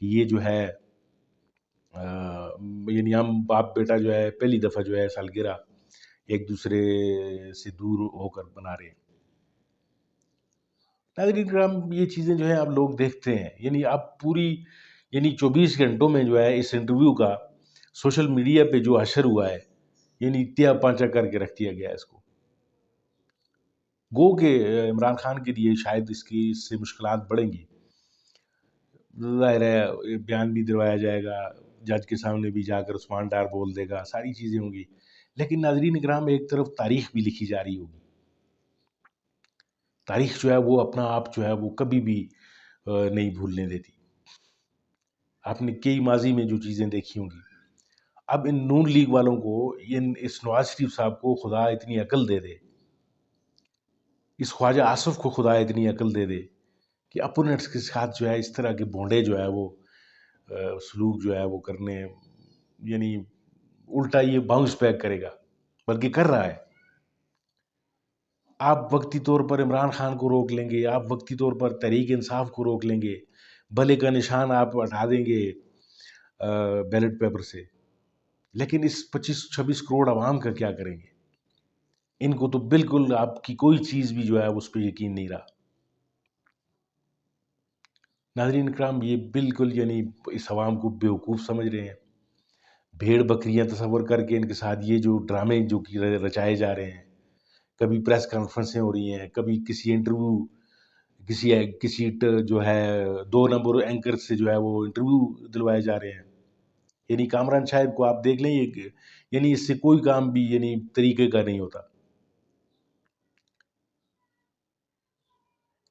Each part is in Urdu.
کہ یہ جو ہے یعنی ہم باپ بیٹا جو ہے پہلی دفعہ جو ہے سالگرہ ایک دوسرے سے دور ہو کر بنا رہے ہیں۔ ناظرین کرام، یہ چیزیں جو ہے اب لوگ دیکھتے ہیں، یعنی اب پوری 24 گھنٹوں میں جو ہے اس انٹرویو کا سوشل میڈیا پہ جو اثر ہوا ہے، یعنی تیا پانچا کر کے رکھ دیا گیا ہے اس کو۔ گو کہ عمران خان کے لیے شاید اس سے مشکلات بڑھیں گی، ظاہر ہے بیان بھی دلوایا جائے گا، جج کے سامنے بھی جا کر عثمان ڈار بول دے گا، ساری چیزیں ہوں گی، لیکن ناظرین اکرام ایک طرف تاریخ بھی لکھی جا رہی ہوگی۔ تاریخ جو ہے وہ اپنا آپ جو ہے وہ کبھی بھی نہیں بھولنے دیتی۔ آپ نے کئی ماضی میں جو چیزیں دیکھی ہوں گی، اب ان نون لیگ والوں کو، اس نواز شریف صاحب کو خدا اتنی عقل دے دے، اس خواجہ آصف کو خدا اتنی عقل دے دے کہ اپوننٹس کے ساتھ جو ہے اس طرح کے بونڈے جو ہے وہ سلوک جو ہے وہ کرنے، یعنی الٹا یہ باؤنس بیک کرے گا، بلکہ کر رہا ہے۔ آپ وقتی طور پر عمران خان کو روک لیں گے، آپ وقتی طور پر تحریک انصاف کو روک لیں گے، بھلے کا نشان آپ ہٹا دیں گے بیلٹ پیپر سے، لیکن اس 25-26 کروڑ عوام کا کیا کریں گے؟ ان کو تو بالکل آپ کی کوئی چیز بھی جو ہے اس پہ یقین نہیں رہا۔ ناظرین اکرام، یہ بالکل یعنی اس عوام کو بیوقوف سمجھ رہے ہیں، بھیڑ بکریاں تصور کر کے ان کے ساتھ یہ جو ڈرامے جو رچائے جا رہے ہیں، کبھی پریس کانفرنسیں ہو رہی ہیں، کبھی کسی انٹرویو، کسی جو ہے 2 نمبر اینکر سے جو ہے وہ انٹرویو دلوائے جا رہے ہیں۔ یعنی کامران شاہد کو آپ دیکھ لیں، یعنی اس سے کوئی کام بھی یعنی طریقے کا نہیں ہوتا۔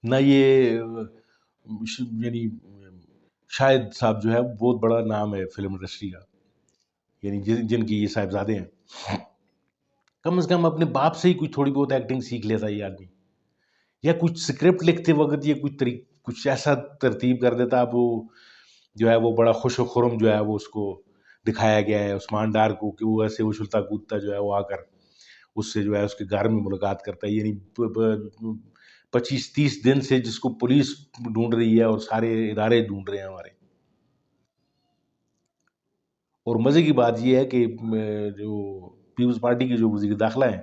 نہ یہ یعنی شاہد صاحب جو ہے بہت بڑا نام ہے فلم انڈسٹری کا، یعنی جن کی یہ صاحبزادے ہیں، کم از کم اپنے باپ سے ہی کچھ تھوڑی بہت ایکٹنگ سیکھ لیتا یہ آدمی، یا کچھ سکرپٹ لکھتے وقت یہ کچھ ایسا ترتیب کر دیتا، اب وہ جو ہے وہ بڑا خوش و خرم جو ہے وہ اس کو دکھایا گیا ہے عثمان ڈار کو، کہ وہ ایسے اچھلتا کودتا جو ہے وہ آ کر اس سے جو ہے اس کے گھر میں ملاقات کرتا ہے، یعنی 25-30 دن سے جس کو پولیس ڈھونڈ رہی ہے اور سارے ادارے ڈھونڈ رہے ہیں ہمارے۔ اور مزے کی بات یہ ہے کہ جو پیپلز پارٹی کے جو وزیر داخلہ ہیں،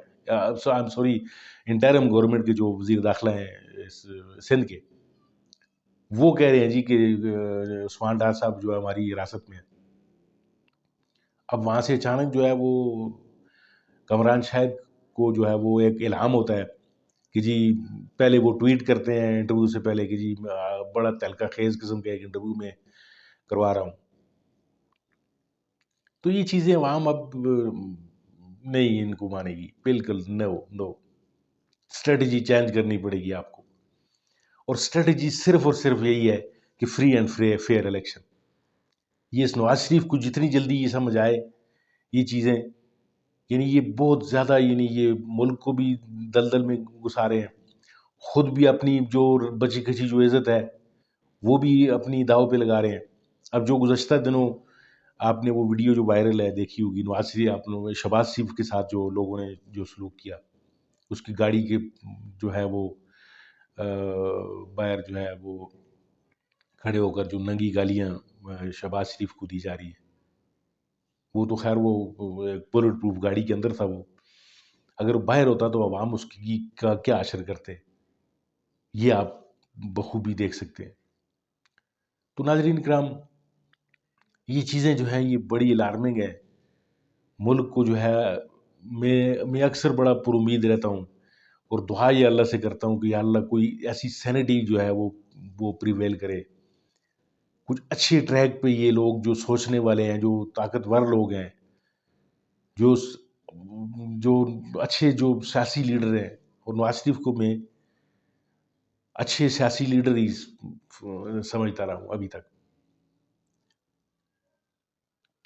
سوری انٹرم گورنمنٹ کے جو وزیر داخلہ ہیں سندھ کے، وہ کہہ رہے ہیں جی کہ عثمان ڈار صاحب جو ہے ہماری حراست میں ہے۔ اب وہاں سے اچانک جو ہے وہ کامران شاہد کو جو ہے وہ ایک الہام ہوتا ہے کہ جی پہلے وہ ٹویٹ کرتے ہیں انٹرویو سے پہلے کہ جی بڑا تہلکہ خیز قسم کے ایک انٹرویو میں کروا رہا ہوں۔ تو یہ چیزیں عوام اب نہیں ان کو مانے گی، بالکل نو۔ اسٹریٹجی چینج کرنی پڑے گی آپ کو، اور اسٹریٹجی صرف اور صرف یہی ہے کہ فری اینڈ فیئر الیکشن۔ یہ اس نواز شریف کو جتنی جلدی یہ سمجھ آئے یہ چیزیں، یعنی یہ بہت زیادہ، یعنی یہ ملک کو بھی دلدل میں گھسا رہے ہیں، خود بھی اپنی جو بچی کچی جو عزت ہے وہ بھی اپنی داؤ پہ لگا رہے ہیں۔ اب جو گزشتہ دنوں آپ نے وہ ویڈیو جو وائرل ہے دیکھی ہوگی، نواز شریف آپ نے شہباز شریف کے ساتھ جو لوگوں نے جو سلوک کیا، اس کی گاڑی کے جو ہے وہ باہر جو ہے وہ کھڑے ہو کر جو ننگی گالیاں شہباز شریف کو دی جا رہی ہے، وہ تو خیر وہ بلٹ پروف گاڑی کے اندر تھا، وہ اگر باہر ہوتا تو عوام اس کی کا کیا اثر کرتے، یہ آپ بخوبی دیکھ سکتے ہیں۔ تو ناظرین کرام، یہ چیزیں جو ہیں یہ بڑی الارمنگ ہے ملک کو جو ہے۔ میں اکثر بڑا پر امید رہتا ہوں اور دعا یہ اللہ سے کرتا ہوں کہ یا اللہ کوئی ایسی سینٹی جو ہے وہ پریویل کرے، کچھ اچھے ٹریک پہ یہ لوگ جو سوچنے والے ہیں، جو طاقتور لوگ ہیں، جو اچھے جو سیاسی لیڈر ہیں، اور نواز شریف کو میں اچھے سیاسی لیڈر ہی سمجھتا رہا ہوں ابھی تک۔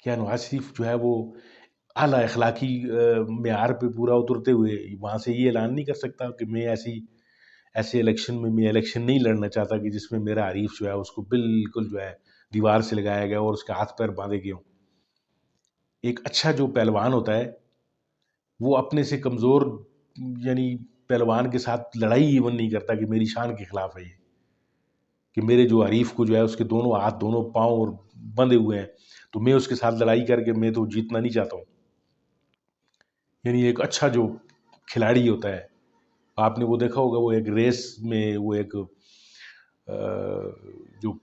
کیا نواز شریف جو ہے وہ اعلیٰ اخلاقی معیار پہ پورا اترتے ہوئے وہاں سے یہ اعلان نہیں کر سکتا کہ میں ایسے الیکشن میں الیکشن نہیں لڑنا چاہتا کہ جس میں میرا حریف جو ہے اس کو بالکل جو ہے دیوار سے لگایا گیا اور اس کے ہاتھ پیر باندھے گئے ہوں۔ ایک اچھا جو پہلوان ہوتا ہے وہ اپنے سے کمزور یعنی پہلوان کے ساتھ لڑائی ایون نہیں کرتا کہ میری شان کے خلاف ہے یہ۔ کہ میرے جو حریف کو جو ہے اس کے دونوں ہاتھ دونوں پاؤں اور بندھے ہوئے ہیں، تو میں اس کے ساتھ لڑائی کر کے میں تو جیتنا نہیں چاہتا ہوں. یعنی ایک اچھا جو کھلاڑی ہوتا ہے، آپ نے وہ دیکھا ہوگا، وہ ایک ریس میں وہ ایک جو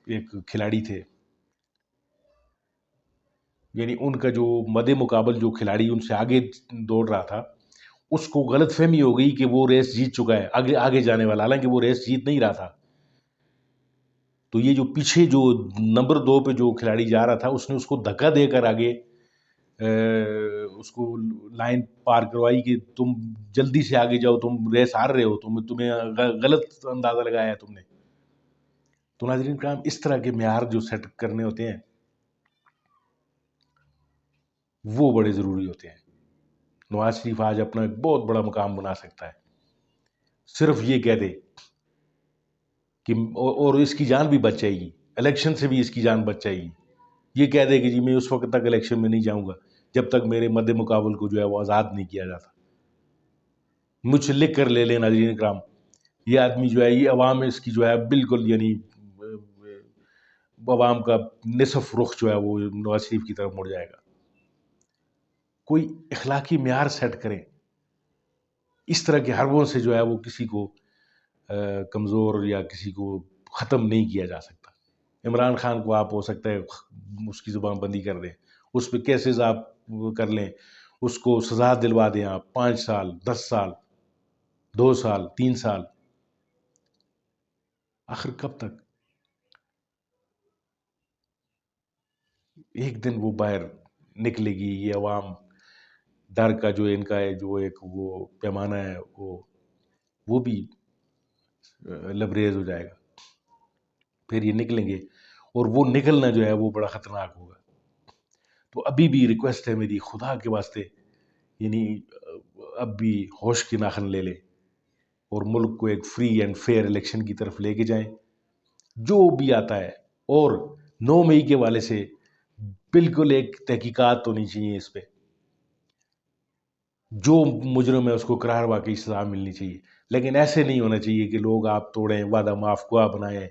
ایک کھلاڑی تھے، یعنی ان کا جو مد مقابل جو کھلاڑی ان سے آگے دوڑ رہا تھا، اس کو غلط فہمی ہو گئی کہ وہ ریس جیت چکا ہے، آگے جانے والا، حالانکہ وہ ریس جیت نہیں رہا تھا. تو یہ جو پیچھے جو نمبر 2 پہ جو کھلاڑی جا رہا تھا، اس نے اس کو دھکا دے کر آگے اس کو لائن پار کروائی کہ تم جلدی سے آگے جاؤ، تم ریس ہار رہے ہو، تمہیں غلط اندازہ لگایا ہے تم نے. تو ناظرین کرام، اس طرح کے معیار جو سیٹ کرنے ہوتے ہیں وہ بڑے ضروری ہوتے ہیں. نواز شریف آج اپنا ایک بہت بڑا مقام بنا سکتا ہے، صرف یہ کہہ دے کہ، اور اس کی جان بھی بچ جائے گی، الیکشن سے بھی اس کی جان بچ جائے گی. یہ کہہ دے کہ جی میں اس وقت تک الیکشن میں نہیں جاؤں گا جب تک میرے مد مقابل کو جو ہے وہ آزاد نہیں کیا جاتا. مجھ سے لکھ کر لے لیں ناظرین کرام، یہ آدمی جو ہے، یہ عوام اس کی جو ہے بالکل، یعنی عوام کا نصف رخ جو ہے وہ نواز شریف کی طرف مڑ جائے گا. کوئی اخلاقی معیار سیٹ کریں، اس طرح کے حربوں سے جو ہے وہ کسی کو کمزور یا کسی کو ختم نہیں کیا جا سکتا. عمران خان کو آپ ہو سکتا ہے اس کی زبان بندی کر دیں، اس پہ کیسز آپ کر لیں، اس کو سزا دلوا دیں آپ، 5 سال 10 سال 2 سال 3 سال، آخر کب تک؟ ایک دن وہ باہر نکلے گی. یہ عوام ڈر کا جو ان کا ہے، جو ایک وہ پیمانہ ہے، وہ بھی لبریز ہو جائے گا. پھر یہ نکلیں گے، اور وہ نکلنا جو ہے وہ بڑا خطرناک ہوگا. تو ابھی بھی ریکویسٹ ہے میری، خدا کے واسطے، یعنی اب بھی ہوش کی ناخن لے لیں اور ملک کو ایک فری اینڈ فیئر الیکشن کی طرف لے کے جائیں. جو بھی آتا ہے، اور 9 مئی کے والے سے بالکل ایک تحقیقات ہونی چاہیے اس پہ. جو مجرم ہے اس کو قرار واقعی سزا ملنی چاہیے، لیکن ایسے نہیں ہونا چاہیے کہ لوگ آپ توڑیں، وعدہ معاف خواہ بنائیں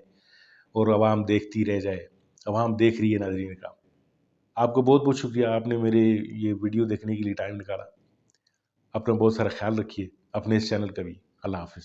اور عوام دیکھتی رہ جائے. عوام دیکھ رہی ہے ناظرین کا. آپ کو بہت بہت شکریہ، آپ نے میرے یہ ویڈیو دیکھنے کے لیے ٹائم نکالا. اپنا بہت سارا خیال رکھیے، اپنے اس چینل کا بھی. اللہ حافظ.